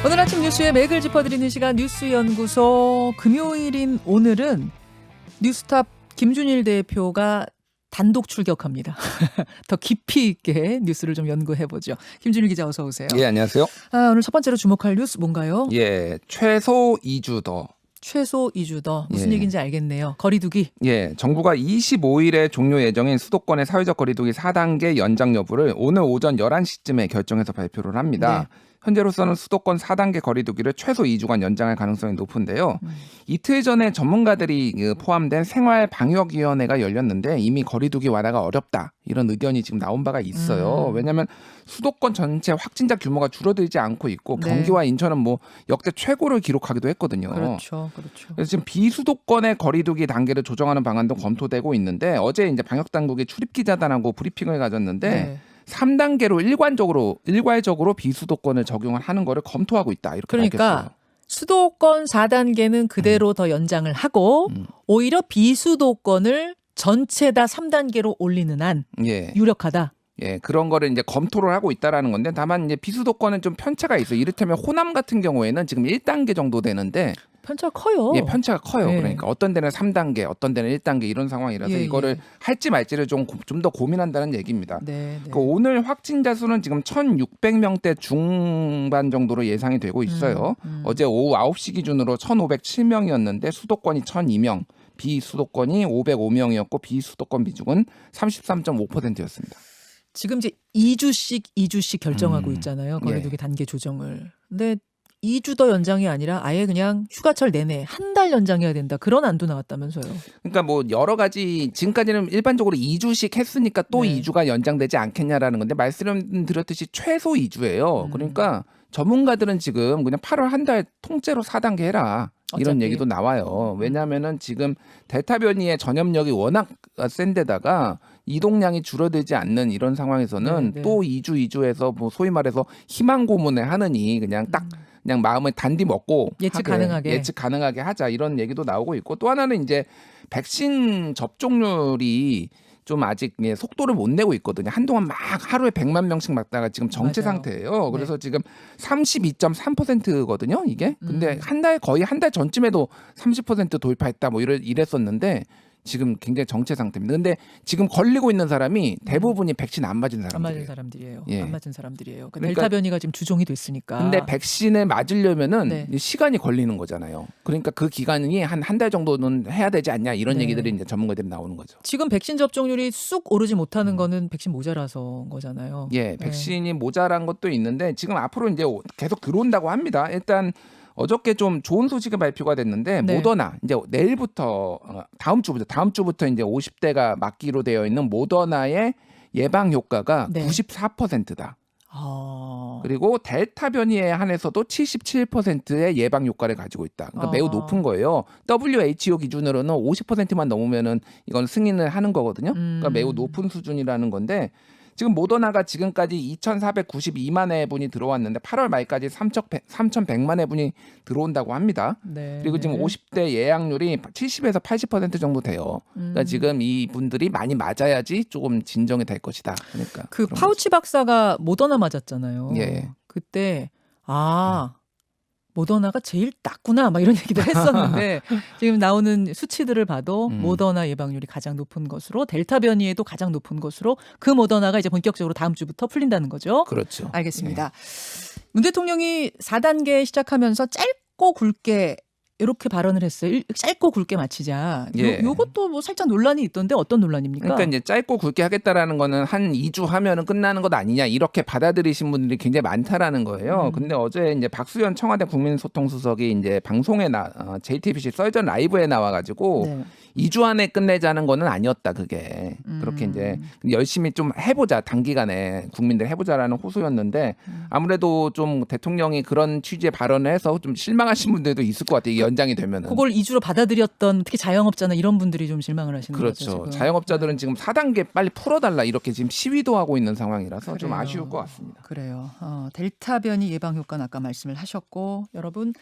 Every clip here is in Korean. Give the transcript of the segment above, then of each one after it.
오늘 아침 뉴스의 맥을 짚어드리는 시간 뉴스연구소. 금요일인 오늘은 뉴스탑 김준일 대표가 단독 출격합니다. 더 깊이 있게 뉴스를 좀 연구해보죠. 김준일 기자 어서 오세요. 예, 안녕하세요. 오늘 첫 번째로 주목할 뉴스 뭔가요? 예, 최소 2주 더. 최소 2주 더. 무슨 예. 얘기인지 알겠네요. 거리두기. 예, 정부가 25일에 종료 예정인 수도권의 사회적 거리두기 4단계 연장 여부를 오늘 오전 11시쯤에 결정해서 발표를 합니다. 네. 현재로서는 수도권 4단계 거리두기를 최소 2주간 연장할 가능성이 높은데요. 이틀 전에 전문가들이 포함된 생활방역위원회가 열렸는데 이미 거리두기 완화가 어렵다. 이런 의견이 지금 나온 바가 있어요. 왜냐하면 수도권 전체 확진자 규모가 줄어들지 않고 있고 네. 경기와 인천은 뭐 역대 최고를 기록하기도 했거든요. 그렇죠. 그래서 지금 비수도권의 거리두기 단계를 조정하는 방안도 검토되고 있는데 어제 이제 방역당국이 출입기자단하고 브리핑을 가졌는데 네. 3단계로 일괄적으로 비수도권을 적용을 하는 거를 검토하고 있다. 이렇게 그러니까 밝혔어요. 수도권 4단계는 그대로 더 연장을 하고 오히려 비수도권을 전체 다 3단계로 올리는 한 예. 유력하다. 예, 그런 거를 이제 검토를 하고 있다라는 건데 다만 이제 비수도권은 좀 편차가 있어요. 이를테면 호남 같은 경우에는 지금 1단계 정도 되는데 편차가 커요. 예, 편차가 커요. 네. 그러니까 어떤 데는 3단계, 어떤 데는 1단계 이런 상황이라서 예, 이거를 예. 할지 말지를 좀 더 고민한다는 얘기입니다. 네, 네. 그 오늘 확진자 수는 지금 1,600명대 중반 정도로 예상이 되고 있어요. 어제 오후 9시 기준으로 1,507명이었는데 수도권이 1,002명, 비수도권이 505명이었고 비수도권 비중은 33.5%였습니다. 지금 이제 2주씩 결정하고 있잖아요. 거리두기 예. 단계 조정을. 근데 2주 더 연장이 아니라 아예 그냥 휴가철 내내 한 달 연장해야 된다. 그런 안도 나왔다면서요. 그러니까 뭐 여러 가지 지금까지는 일반적으로 2주씩 했으니까 또 네. 2주가 연장되지 않겠냐라는 건데 말씀드렸듯이 최소 2주예요. 그러니까 전문가들은 지금 그냥 8월 한 달 통째로 4단계 해라. 이런 어차피. 얘기도 나와요. 왜냐하면은 지금 델타 변이의 전염력이 워낙 센 데다가 이동량이 줄어들지 않는 이런 상황에서는 네, 네. 또 2주에서 뭐 소위 말해서 희망 고문을 하느니 그냥 딱 그냥 마음을 단디 먹고 예측 가능하게 하자 이런 얘기도 나오고 있고 또 하나는 이제 백신 접종률이 좀 아직 속도를 못 내고 있거든요. 한동안 막 하루에 100만 명씩 맞다가 지금 정체 맞아요. 상태예요. 그래서 네. 지금 32.3%거든요. 이게. 근데 거의 한 달 전쯤에도 30% 돌파했다 뭐 이랬었는데 지금 굉장히 정체 상태입니다. 근데 지금 걸리고 있는 사람이 대부분이 백신 안 맞은 안 사람들이에요. 맞은 사람들이에요. 예. 안 맞은 사람들이에요. 그러니까- 델타 변이가 지금 주종이 됐으니까. 근데 백신을 맞으려면은 네. 시간이 걸리는 거잖아요. 그러니까 그 기간이 한 달 정도는 해야 되지 않냐 이런 네. 얘기들이 이제 전문가들이 나오는 거죠. 지금 백신 접종률이 쑥 오르지 못하는 거는 백신 모자라서인 거잖아요. 예, 백신이 모자란 것도 있는데 지금 앞으로 이제 계속 들어온다고 합니다. 일단 어저께 좀 좋은 소식이 발표가 됐는데 네. 모더나 이제 내일부터 다음 주부터 이제 50대가 맞기로 되어 있는 모더나의 예방 효과가 네. 94%다. 아. 그리고 델타 변이에 한해서도 77%의 예방 효과를 가지고 있다. 그러니까 매우 높은 거예요. WHO 기준으로는 50%만 넘으면은 이건 승인을 하는 거거든요. 그러니까 매우 높은 수준이라는 건데 지금 모더나가 지금까지 2,492만 회분이 들어왔는데 8월 말까지 3,100만 회분이 들어온다고 합니다. 네. 그리고 지금 50대 예약률이 70에서 80% 정도 돼요. 그러니까 지금 이 분들이 많이 맞아야지 조금 진정이 될 것이다. 그러니까 그 그런 파우치 박사가 모더나 맞았잖아요. 예. 그때 모더나가 제일 낫구나 막 이런 얘기도 했었는데 지금 나오는 수치들을 봐도 모더나 예방률이 가장 높은 것으로 델타 변이에도 가장 높은 것으로 그 모더나가 이제 본격적으로 다음 주부터 풀린다는 거죠. 그렇죠. 알겠습니다. 문 대통령이 4단계 시작하면서 짧고 굵게 이렇게 발언을 했어요. 짧고 굵게 마치자. 예. 요것도 뭐 살짝 논란이 있던데 어떤 논란입니까? 그러니까 이제 짧고 굵게 하겠다라는 거는 한 2주 하면은 끝나는 것 아니냐 이렇게 받아들이신 분들이 굉장히 많다라는 거예요. 근데 어제 이제 박수현 청와대 국민소통수석이 이제 방송에 JTBC 썰전 라이브에 나와가지고 네. 2주 안에 끝내자는 거는 아니었다 그게 그렇게 이제 열심히 좀 해보자 단기간에 국민들 해보자라는 호소였는데 아무래도 좀 대통령이 그런 취지의 발언을 해서 좀 실망하신 분들도 있을 것 같아요. 이게 연장이 되면은. 그걸 2주로 받아들였던 특히 자영업자나 이런 분들이 좀 실망을 하시는 거죠. 그렇죠. 지금. 자영업자들은 지금 4단계 빨리 풀어달라 이렇게 지금 시위도 하고 있는 상황이라서 좀 그래요. 아쉬울 것 같습니다. 그래요. 델타 변이 예방 효과는 아까 말씀을 하셨고 여러분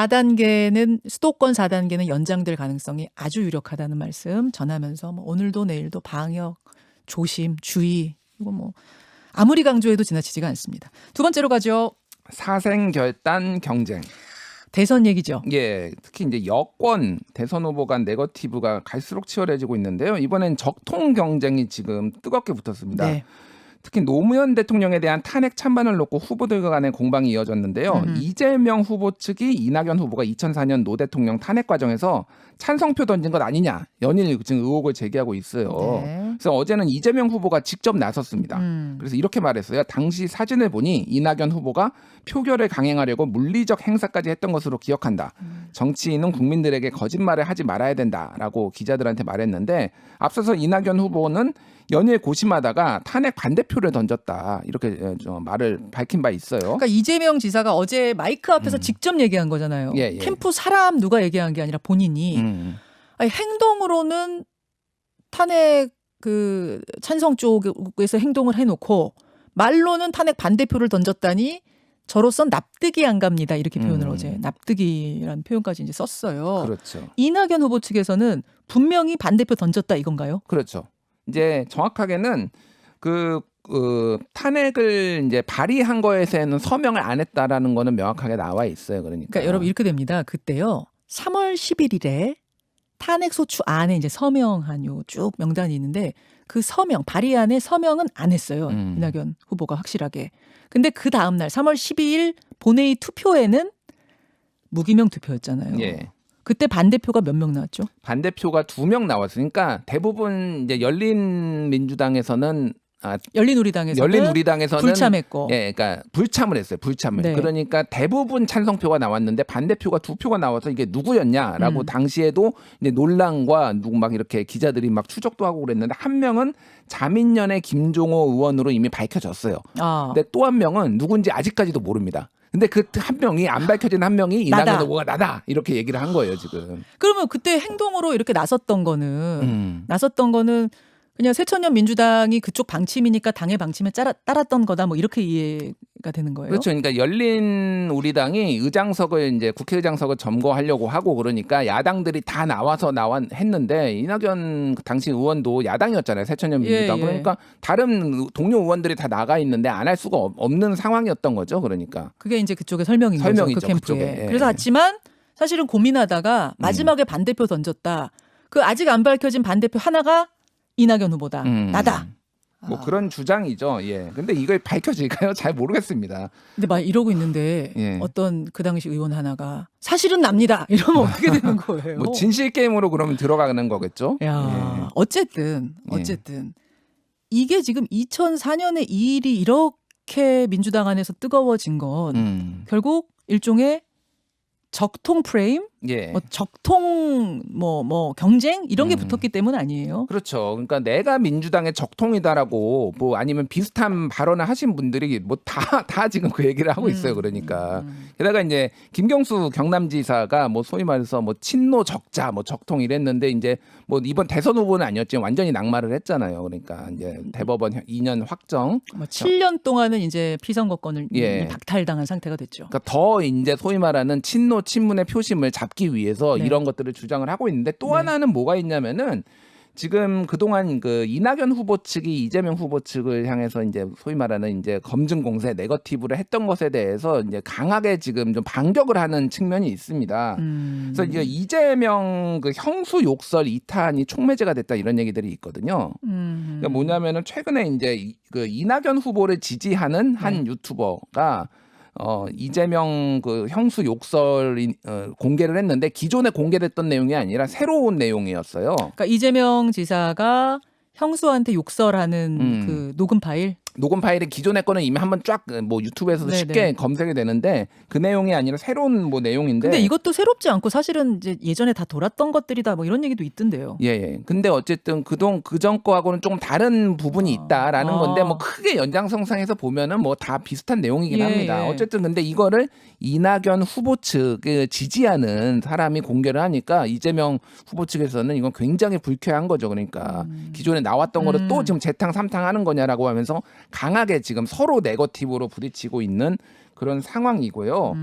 4단계는 수도권 4단계는 연장될 가능성이 아주 유력하다는 말씀 전하면서 뭐 오늘도 내일도 방역 조심 주의 이거 뭐 아무리 강조해도 지나치지가 않습니다. 두 번째로 가죠. 사생결단 경쟁. 대선 얘기죠. 예, 특히 이제 여권 대선 후보 간 네거티브가 갈수록 치열해지고 있는데요. 이번엔 적통 경쟁이 지금 뜨겁게 붙었습니다. 네. 특히 노무현 대통령에 대한 탄핵 찬반을 놓고 후보들 간의 공방이 이어졌는데요. 이재명 후보 측이 이낙연 후보가 2004년 노 대통령 탄핵 과정에서 찬성표 던진 것 아니냐 연일 지금 의혹을 제기하고 있어요. 네. 그래서 어제는 이재명 후보가 직접 나섰습니다. 그래서 이렇게 말했어요. 당시 사진을 보니 이낙연 후보가 표결을 강행하려고 물리적 행사까지 했던 것으로 기억한다. 정치인은 국민들에게 거짓말을 하지 말아야 된다라고 기자들한테 말했는데 앞서서 이낙연 후보는 연일 고심하다가 탄핵 반대표를 던졌다 이렇게 말을 밝힌 바 있어요. 그러니까 이재명 지사가 어제 마이크 앞에서 직접 얘기한 거잖아요. 예, 예. 캠프 사람 누가 얘기한 게 아니라 본인이 아니, 행동으로는 탄핵 그 찬성 쪽에서 행동을 해놓고 말로는 탄핵 반대표를 던졌다니 저로선 납득이 안 갑니다. 이렇게 표현을 어제 납득이라는 표현까지 이제 썼어요. 그렇죠. 이낙연 후보 측에서는 분명히 반대표 던졌다 이건가요? 그렇죠. 이제 정확하게는 탄핵을 이제 발의한 거에서는 서명을 안 했다라는 거는 명확하게 나와 있어요. 그러니까 여러분 이렇게 됩니다. 그때요. 3월 11일에 탄핵 소추 안에 이제 서명한 요 쭉 명단이 있는데 그 서명 발의안에 서명은 안 했어요. 이낙연 후보가 확실하게. 근데 그 다음 날 3월 12일 본회의 투표에는 무기명 투표였잖아요. 예. 그때 반대표가 몇 명 나왔죠? 반대표가 2명 나왔으니까 대부분 이제 열린민주당에서는 열린우리당에서는 불참했고, 예, 그러니까 불참을 했어요. 불참을. 네. 그러니까 대부분 찬성표가 나왔는데 반대표가 2표가 나와서 이게 누구였냐라고 당시에도 이제 논란과 누구 막 이렇게 기자들이 막 추적도 하고 그랬는데 한 명은 자민련의 김종호 의원으로 이미 밝혀졌어요. 근데 또 한 명은 누군지 아직까지도 모릅니다. 근데 그 한 명이 안 밝혀진 한 명이 이낙연 후보가 나다 이렇게 얘기를 한 거예요 지금. 그러면 그때 행동으로 이렇게 나섰던 거는 그냥 새천년 민주당이 그쪽 방침이니까 당의 방침에 따랐던 거다 뭐 이렇게 이해가 되는 거예요. 그렇죠. 그러니까 열린우리당이 의장석을 이제 국회의장석을 점거하려고 하고 그러니까 야당들이 다 나와서 했는데 이낙연 당시 의원도 야당이었잖아요. 새천년 민주당. 예. 그러니까 다른 동료 의원들이 다 나가 있는데 안 할 수가 없는 상황이었던 거죠. 그러니까. 그게 이제 그쪽의 설명인 거죠. 그 캠프에. 그쪽에. 예. 그래서 하지만 사실은 고민하다가 마지막에 반대표 던졌다. 그 아직 안 밝혀진 반대표 하나가 이낙연 후보다. 나다. 뭐 그런 주장이죠. 예. 근데 이걸 밝혀질까요? 잘 모르겠습니다. 근데 막 이러고 있는데 예. 어떤 그 당시 의원 하나가 사실은 납니다. 이러면 어떻게 되는 거예요? 뭐 진실 게임으로 그러면 들어가는 거겠죠. 야, 예. 어쨌든 이게 지금 2004년에 이 일이 이렇게 민주당 안에서 뜨거워진 건 결국 일종의 적통 프레임, 예. 뭐 적통 뭐 경쟁 이런 게 붙었기 때문 아니에요? 그렇죠. 그러니까 내가 민주당의 적통이다라고 뭐 아니면 비슷한 발언을 하신 분들이 뭐 다 지금 그 얘기를 하고 있어요. 그러니까 게다가 이제 김경수 경남지사가 뭐 소위 말해서 뭐 친노 적자 뭐 적통 이랬는데 이제 뭐 이번 대선 후보는 아니었지만 완전히 낙마를 했잖아요. 그러니까 이제 대법원 2년 확정. 뭐 7년 동안은 이제 피선거권을 예. 박탈당한 상태가 됐죠. 그러니까 더 이제 소위 말하는 친노 친문의 표심을 잡기 위해서 네. 이런 것들을 주장을 하고 있는데 또 하나는 뭐가 있냐면은 지금 그동안 그 이낙연 후보 측이 이재명 후보 측을 향해서 이제 소위 말하는 이제 검증 공세 네거티브를 했던 것에 대해서 이제 강하게 지금 좀 반격을 하는 측면이 있습니다. 그래서 이제 이재명 그 형수 욕설 2탄이 촉매제가 됐다 이런 얘기들이 있거든요. 그러니까 뭐냐면은 최근에 이제 그 이낙연 후보를 지지하는 한 유튜버가 이재명 그 형수 욕설 공개를 했는데 기존에 공개됐던 내용이 아니라 새로운 내용이었어요. 그러니까 이재명 지사가 형수한테 욕설하는 그 녹음 파일. 녹음 파일이 기존의 거는 이미 한번 쫙 뭐 유튜브에서도 네네. 쉽게 검색이 되는데 그 내용이 아니라 새로운 뭐 내용인데. 근데 이것도 새롭지 않고 사실은 이제 예전에 다 돌았던 것들이다 뭐 이런 얘기도 있던데요. 예. 근데 어쨌든 그전 거하고는 조금 다른 부분이 있다라는 건데 뭐 크게 연장선상에서 보면은 뭐 다 비슷한 내용이긴 합니다. 어쨌든 근데 이거를 이낙연 후보 측을 지지하는 사람이 공개를 하니까 이재명 후보 측에서는 이건 굉장히 불쾌한 거죠. 그러니까 기존에 나왔던 거를 또 지금 재탕 삼탕 하는 거냐라고 하면서 강하게 지금 서로 네거티브로 부딪히고 있는 그런 상황이고요.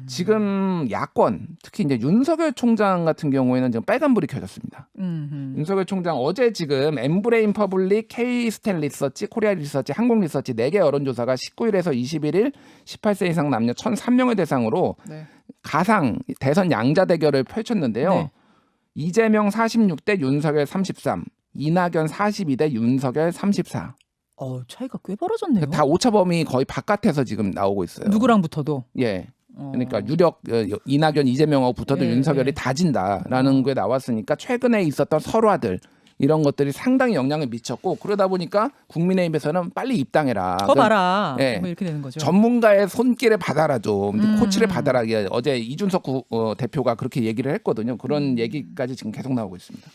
지금 야권 특히 이제 윤석열 총장 같은 경우에는 지금 빨간불이 켜졌습니다. 윤석열 총장 어제 지금 엠브레인 퍼블릭, K-스텔 리서치, 코리아 리서치, 한국 리서치 4개 여론조사가 19일에서 21일 18세 이상 남녀 1,003명을 대상으로 네. 가상 대선 양자 대결을 펼쳤는데요. 네. 이재명 46대 윤석열 33, 이낙연 42대 윤석열 34. 차이가 꽤 벌어졌네요. 다 오차범위 거의 바깥에서 지금 나오고 있어요. 누구랑 붙어도. 예. 그러니까 유력 이낙연, 이재명하고 붙어도 예, 윤석열이 예. 다진다라는 게 나왔으니까 최근에 있었던 설화들 이런 것들이 상당히 영향을 미쳤고 그러다 보니까 국민의힘에서는 빨리 입당해라. 거 봐라. 예. 뭐 이렇게 되는 거죠. 전문가의 손길을 받아라 좀 코치를 받아라. 어제 이준석 대표가 그렇게 얘기를 했거든요. 그런 얘기까지 지금 계속 나오고 있습니다.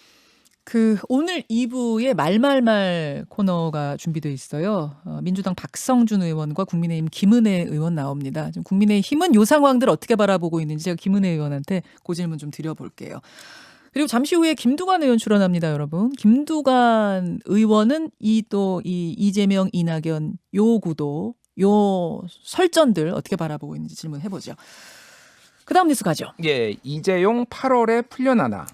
오늘 2부에 말말말 코너가 준비되어 있어요. 민주당 박성준 의원과 국민의힘 김은혜 의원 나옵니다. 지금 국민의힘은 이 상황들 어떻게 바라보고 있는지 제가 김은혜 의원한테 그 질문 좀 드려볼게요. 그리고 잠시 후에 김두관 의원 출연합니다, 여러분. 김두관 의원은 이 이재명, 이낙연 요 구도, 요 설전들 어떻게 바라보고 있는지 질문해보죠. 그다음 뉴스 가죠. 예, 이재용 8월에 풀려나나.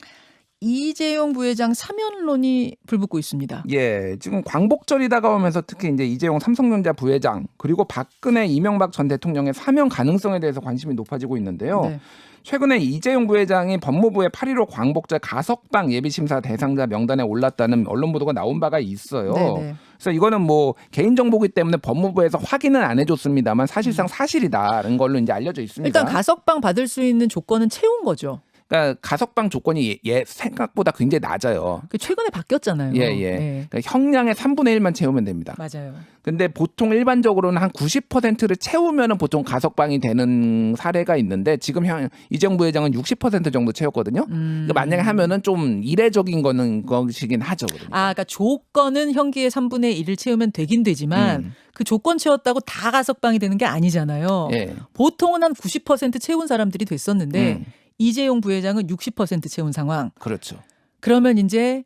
이재용 부회장 사면론이 불붙고 있습니다. 예, 지금 광복절이 다가오면서 특히 이제 이재용 삼성전자 부회장 그리고 박근혜, 이명박 전 대통령의 사면 가능성에 대해서 관심이 높아지고 있는데요. 네. 최근에 이재용 부회장이 법무부의 8.15 광복절 가석방 예비심사 대상자 명단에 올랐다는 언론 보도가 나온 바가 있어요. 네네. 그래서 이거는 뭐 개인정보기 때문에 법무부에서 확인은 안 해줬습니다만 사실상 사실이다라는 걸로 이제 알려져 있습니다. 일단 가석방 받을 수 있는 조건은 채운 거죠. 그러니까 가석방 조건이 생각보다 굉장히 낮아요. 최근에 바뀌었잖아요. 예. 그러니까 형량의 3분의 1만 채우면 됩니다. 맞아요. 근데 보통 일반적으로는 한 90%를 채우면은 보통 가석방이 되는 사례가 있는데 지금 이재용 부회장은 60% 정도 채웠거든요. 그러니까 만약에 하면은 좀 이례적인 것이긴 하죠. 그러니까. 그러니까 조건은 형기의 3분의 1을 채우면 되긴 되지만 그 조건 채웠다고 다 가석방이 되는 게 아니잖아요. 예. 보통은 한 90% 채운 사람들이 됐었는데 이재용 부회장은 60% 채운 상황. 그렇죠. 그러면 이제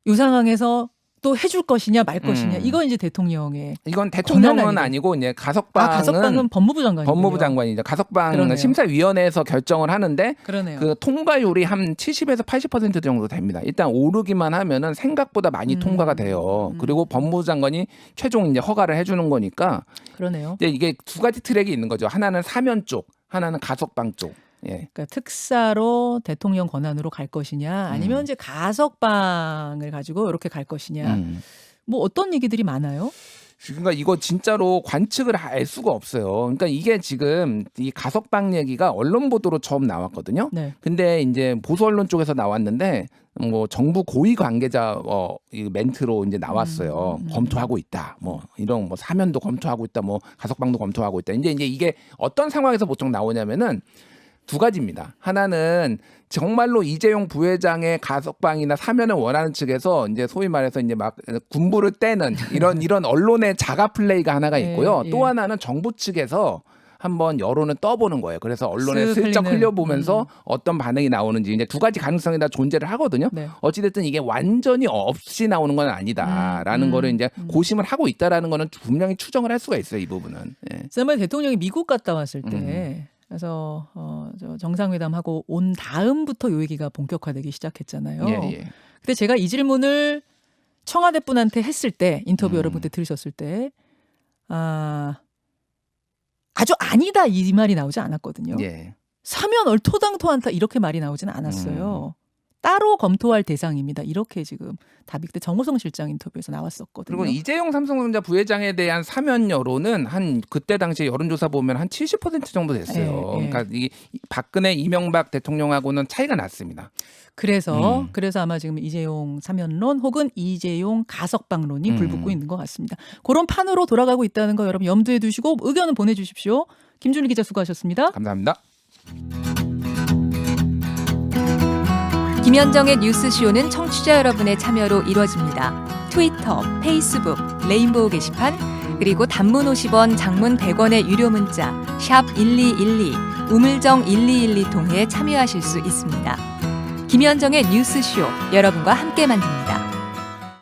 이 상황에서 또 해줄 것이냐 말 것이냐 이건 이제 대통령의 이건 대통령은 아니고 이제 가석방은 법무부 장관이죠. 법무부 장관이죠. 가석방 그러네요. 심사위원회에서 결정을 하는데 그러네요. 그 통과율이 한 70에서 80% 정도 됩니다. 일단 오르기만 하면은 생각보다 많이 통과가 돼요. 그리고 법무부 장관이 최종 이제 허가를 해주는 거니까. 그러네요. 근데 이게 두 가지 트랙이 있는 거죠. 하나는 사면 쪽, 하나는 가석방 쪽. 예. 그러니까 특사로 대통령 권한으로 갈 것이냐 아니면 이제 가석방을 가지고 이렇게 갈 것이냐 뭐 어떤 얘기들이 많아요? 그러니까 이거 진짜로 관측을 알 수가 없어요. 그러니까 이게 지금 이 가석방 얘기가 언론 보도로 처음 나왔거든요. 네. 근데 이제 보수 언론 쪽에서 나왔는데 뭐 정부 고위 관계자 이 멘트로 이제 나왔어요. 검토하고 있다. 뭐 이런 뭐 사면도 검토하고 있다. 뭐 가석방도 검토하고 있다. 이제 이게 어떤 상황에서 보통 나오냐면은 두 가지입니다. 하나는 정말로 이재용 부회장의 가석방이나 사면을 원하는 측에서 이제 소위 말해서 이제 막 군부를 떼는 이런 언론의 자가 플레이가 하나가 있고요. 또 하나는 정부 측에서 한번 여론을 떠보는 거예요. 그래서 언론에 슬쩍 흘려보면서 어떤 반응이 나오는지 이제 두 가지 가능성이 다 존재를 하거든요. 네. 어찌됐든 이게 완전히 없이 나오는 건 아니다라는 거를 이제 고심을 하고 있다라는 거는 분명히 추정을 할 수가 있어요. 이 부분은. 예. 지난번에 대통령이 미국 갔다 왔을 때 그래서 정상회담하고 온 다음부터 요 얘기가 본격화되기 시작했잖아요. 예. 근데 제가 이 질문을 청와대 분한테 했을 때 인터뷰 여러분들 들으셨을 때 아주 아니다 이 말이 나오지 않았거든요. 예. 사면 얼토당토한다 이렇게 말이 나오지는 않았어요. 따로 검토할 대상입니다. 이렇게 지금 답이 그때 정호성 실장 인터뷰에서 나왔었거든요. 그리고 이재용 삼성전자 부회장에 대한 사면 여론은 한 그때 당시 여론조사 보면 한 70% 정도 됐어요. 예. 그러니까 이 박근혜, 이명박 대통령하고는 차이가 났습니다. 그래서 아마 지금 이재용 사면론 혹은 이재용 가석방론이 불붙고 있는 것 같습니다. 그런 판으로 돌아가고 있다는 거 여러분 염두에 두시고 의견은 보내주십시오. 김준일 기자 수고하셨습니다. 감사합니다. 김현정의 뉴스쇼는 청취자 여러분의 참여로 이루어집니다. 트위터, 페이스북, 레인보우 게시판, 그리고 단문 50원, 장문 100원의 유료 문자 샵 1212, 우물정 1212 통해 참여하실 수 있습니다. 김현정의 뉴스쇼, 여러분과 함께 만듭니다.